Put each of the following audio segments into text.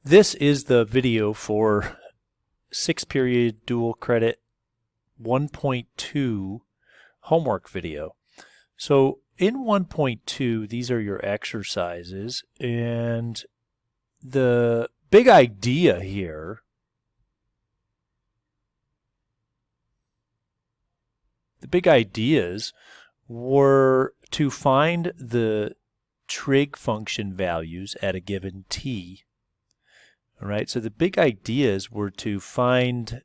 This is the video for 6th period dual credit 1.2 homework video. So in 1.2, these are your exercises, and the big idea here were to find the trig function values at a given t. All right, so the big ideas were to find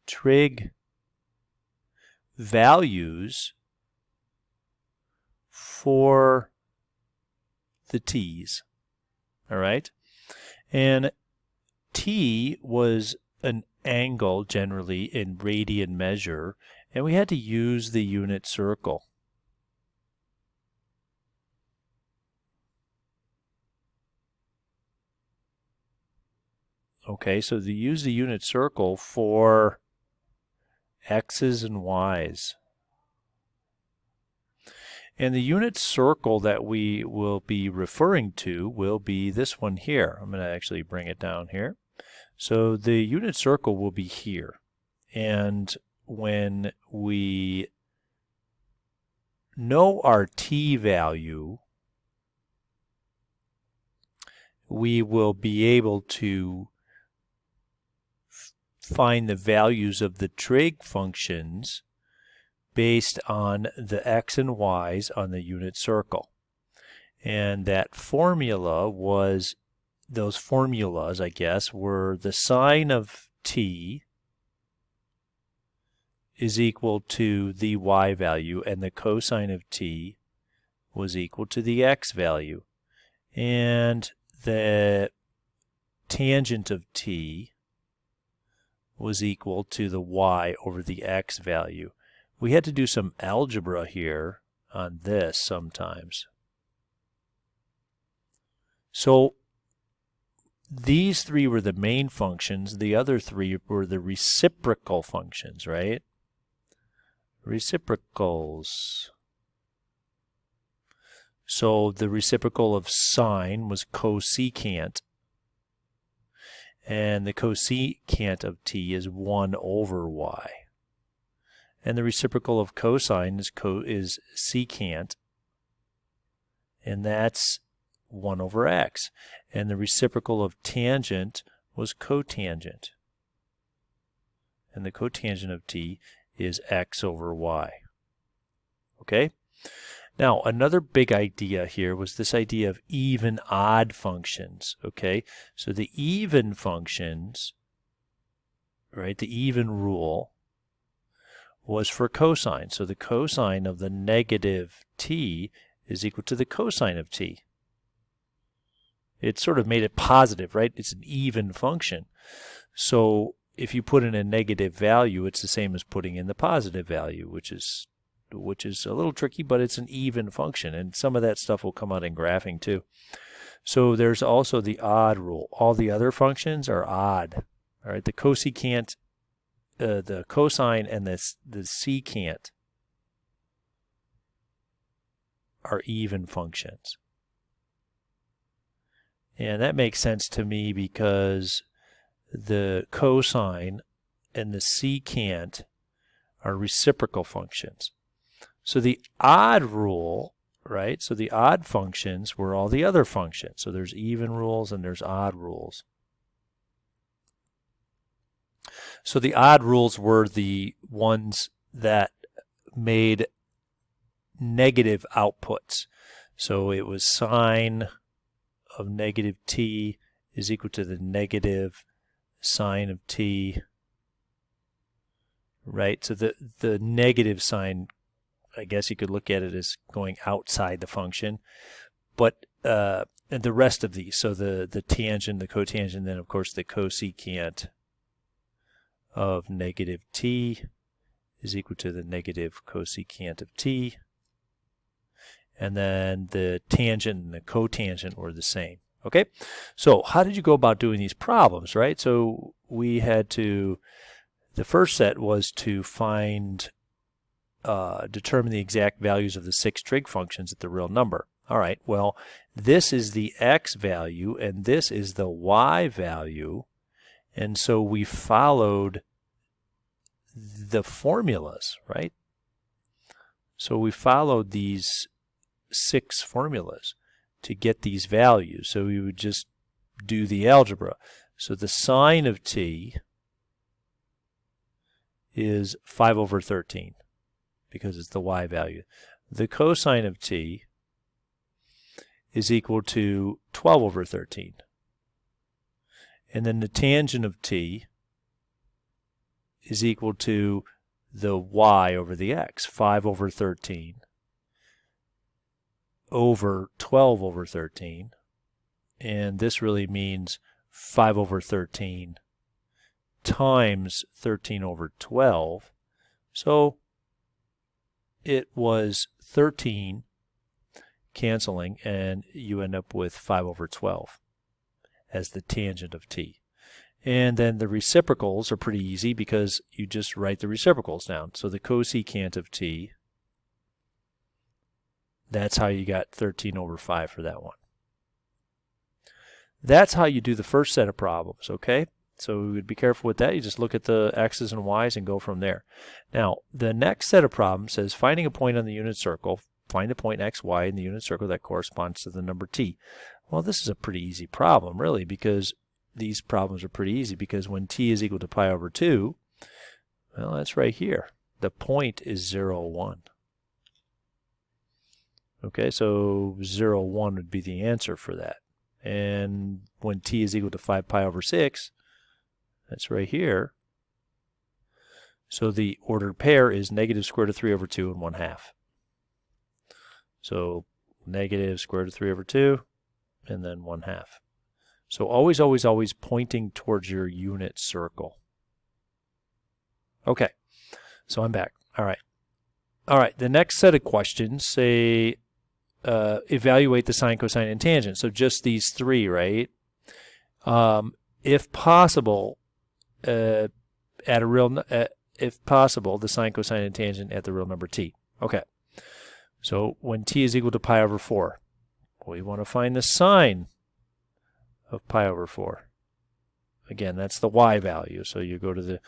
trig values for the t's. All right, and t was an angle generally in radian measure, and we had to use the unit circle. Okay, so they use the unit circle for x's and y's. And the unit circle that we will be referring to will be this one here. I'm going to actually bring it down here. So the unit circle will be here. And when we know our t value, we will be able to find the values of the trig functions based on the x and y's on the unit circle. And that formula was, those formulas, I guess, were the sine of t is equal to the y value, and the cosine of t was equal to the x value. And the tangent of t was equal to the y over the x value. We had to do some algebra here on this sometimes. So these three were the main functions. The other three were the reciprocal functions, right? Reciprocals. So the reciprocal of sine was cosecant, and the cosecant of t is 1 over y. And the reciprocal of cosine is secant, and that's 1 over x. And the reciprocal of tangent was cotangent, and the cotangent of t is x over y. Okay? Now, another big idea here was this idea of even-odd functions, okay? So the even functions, right, the even rule was for cosine. So the cosine of the negative t is equal to the cosine of t. It sort of made it positive, right? It's an even function. So if you put in a negative value, it's the same as putting in the positive value, which is a little tricky, but it's an even function, and some of that stuff will come out in graphing too. So there's also the odd rule. All the other functions are odd. All right, the cosecant, the cosine, and the secant are even functions. And that makes sense to me because the cosine and the secant are reciprocal functions. So the odd rule, right? So the odd functions were all the other functions. So there's even rules and there's odd rules. So the odd rules were the ones that made negative outputs. So it was sine of negative t is equal to the negative sine of t, right? So the negative sign, I guess you could look at it as going outside the function, but and the rest of these, so the tangent, the cotangent, then of course the cosecant of negative t is equal to the negative cosecant of t, and then the tangent and the cotangent were the same. Okay, so how did you go about doing these problems, right? So we had to, the first set was to find determine the exact values of the 6 trig functions at the real number. All right, well, this is the x value and this is the y value, and so we followed the formulas, right? So we followed these 6 formulas to get these values. So we would just do the algebra. So the sine of t is 5 over 13 because it's the y value. The cosine of t is equal to 12 over 13. And then the tangent of t is equal to the y over the x, 5 over 13 over 12 over 13. And this really means 5 over 13 times 13 over 12. So it was 13 canceling, and you end up with 5 over 12 as the tangent of t. And then the reciprocals are pretty easy because you just write the reciprocals down. So the cosecant of t, that's how you got 13 over 5 for that one. That's how you do the first set of problems, okay? So we would be careful with that. You just look at the x's and y's and go from there. Now, the next set of problems says finding a point on the unit circle. Find a point x, y in the unit circle that corresponds to the number t. Well, this is a pretty easy problem, really, because these problems are pretty easy because when t is equal to pi over 2, well, that's right here. The point is 0, 1. Okay, so 0, 1 would be the answer for that. And when t is equal to 5 pi over 6, that's right here. So the ordered pair is negative square root of 3 over 2 and 1/2. So negative square root of 3 over 2 and then 1/2. So always, always, always pointing towards your unit circle. Okay, so I'm back. All right. All right, the next set of questions say evaluate the sine, cosine, and tangent. So just these 3, right? If possible, if possible, the sine, cosine, and tangent at the real number t. Okay. So when t is equal to pi over 4, we want to find the sine of pi over 4. Again, that's the y value. So you go to the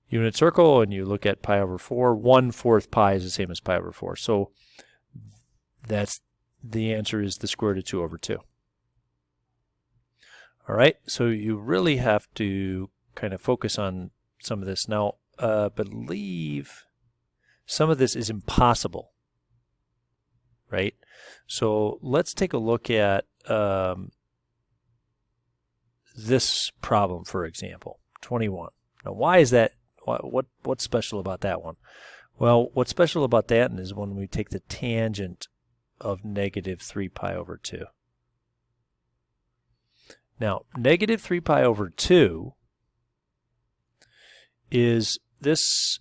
unit circle and you look at pi over 4. 1/4 pi is the same as pi over 4. So that's the answer is the square root of 2 over 2. All right, so you really have to kind of focus on some of this. Now, believe some of this is impossible, right? So let's take a look at this problem, for example, 21. Now, why is that? What's special about that one? Well, what's special about that is when we take the tangent of negative 3 pi over 2. Now, negative 3 pi over 2 is this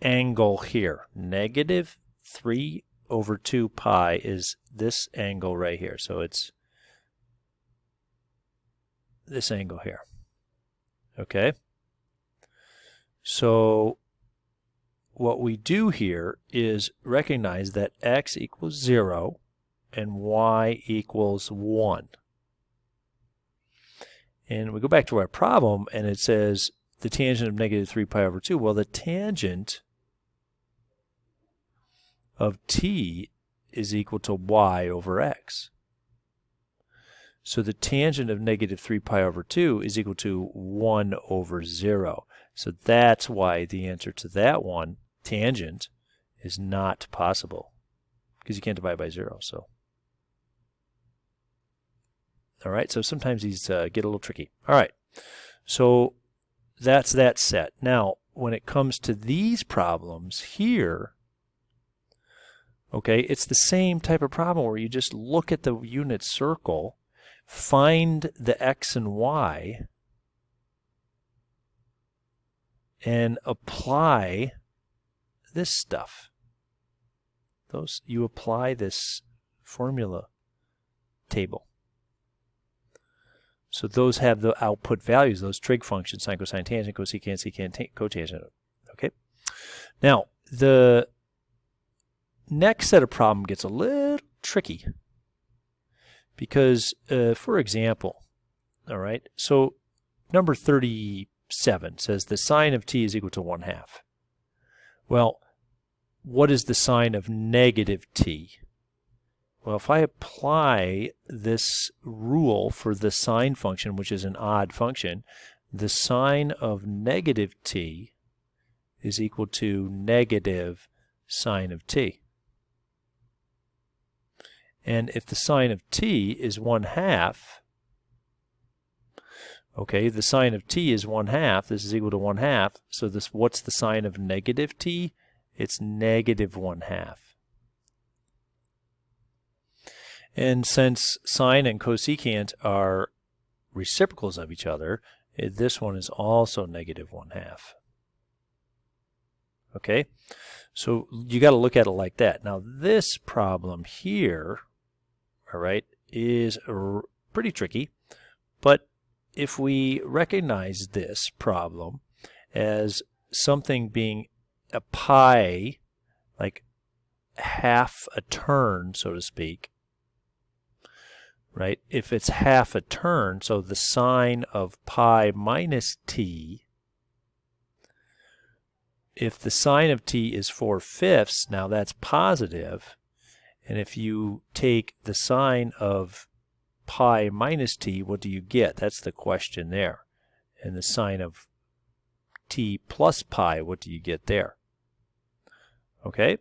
angle here. Negative 3 over 2 pi is this angle right here. So it's this angle here. Okay? So what we do here is recognize that x equals 0 and y equals 1. And we go back to our problem and it says the tangent of negative 3 pi over 2. Well, the tangent of t is equal to y over x. So the tangent of negative 3 pi over 2 is equal to 1 over 0. So that's why the answer to that one, tangent, is not possible, because you can't divide by 0. So, all right, so sometimes these get a little tricky. All right, so that's that set. Now, when it comes to these problems here, okay, it's the same type of problem where you just look at the unit circle, find the x and y, and apply this stuff. You apply this formula table. So those have the output values, those trig functions, sine, cosine, tangent, cosecant, secant, cotangent. Okay. Now, the next set of problem gets a little tricky because, for example, all right, so number 37 says the sine of t is equal to 1/2. Well, what is the sine of negative t? Well, if I apply this rule for the sine function, which is an odd function, the sine of negative t is equal to negative sine of t. And if the sine of t is 1/2, okay, the sine of t is 1/2, this is equal to 1/2, so what's the sine of negative t? It's negative 1/2. And since sine and cosecant are reciprocals of each other, this one is also negative 1/2. Okay, so you got to look at it like that. Now this problem here, all right, is pretty tricky, but if we recognize this problem as something being a pi, like half a turn, so to speak, right? If it's half a turn, so the sine of pi minus t, if the sine of t is 4/5, now that's positive, and if you take the sine of pi minus t, what do you get? That's the question there. And the sine of t plus pi, what do you get there? Okay,